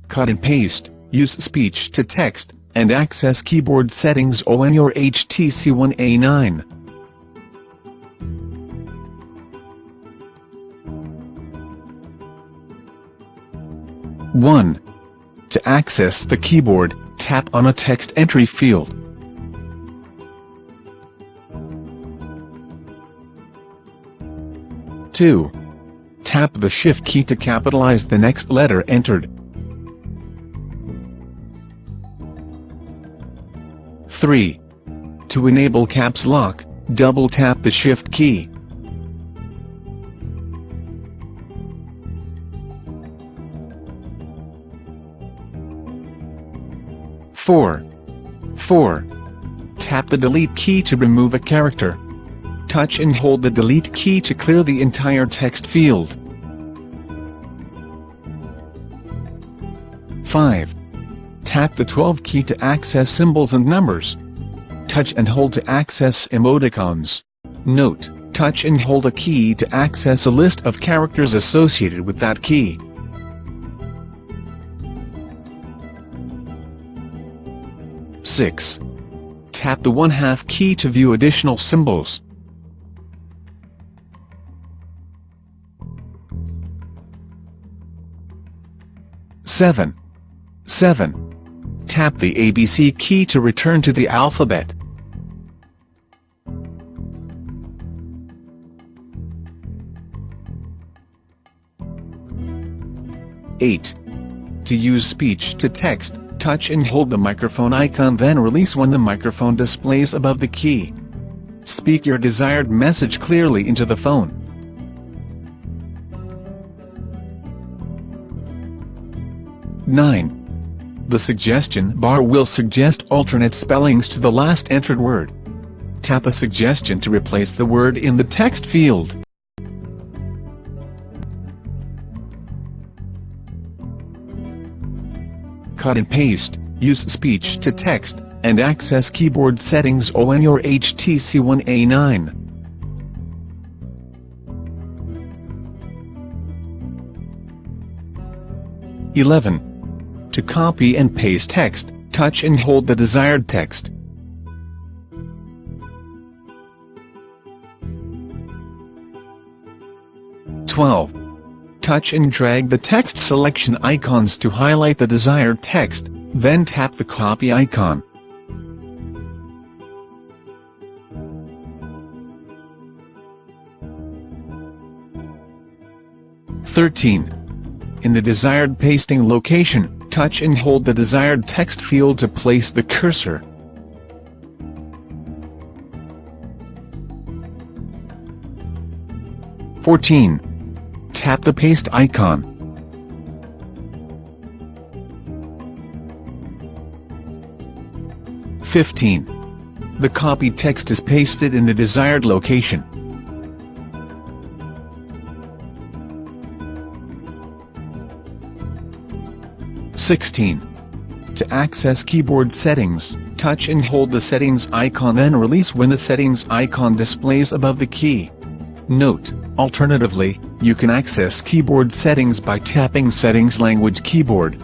Cut and paste, use speech to text, and access keyboard settings on your HTC One A9. 1. To access the keyboard, tap on a text entry field. 2. Tap the Shift key to capitalize the next letter entered. 3. To enable caps lock, double tap the Shift key. 4. Tap the Delete key to remove a character. Touch and hold the Delete key to clear the entire text field. 5. Tap the 12 key to access symbols and numbers. Touch and hold to access emoticons. Note: touch and hold a key to access a list of characters associated with that key. 6. Tap the 1/2 key to view additional symbols. 7. Tap the ABC key to return to the alphabet. 8. To use speech to text, touch and hold the microphone icon, then release when the microphone displays above the key. Speak your desired message clearly into the phone. 9. The suggestion bar will suggest alternate spellings to the last entered word. Tap a suggestion to replace the word in the text field. 10. Cut and paste, use speech to text, and access keyboard settings on your HTC One A9. 11. To copy and paste text, touch and hold the desired text. 12. Touch and drag the text selection icons to highlight the desired text, then tap the copy icon. 13. In the desired pasting location, touch and hold the desired text field to place the cursor. 14. Tap the paste icon. 15. The copied text is pasted in the desired location. 16. To access keyboard settings, touch and hold the settings icon, then release when the settings icon displays above the key. Note: alternatively, you can access keyboard settings by tapping Settings Language Keyboard.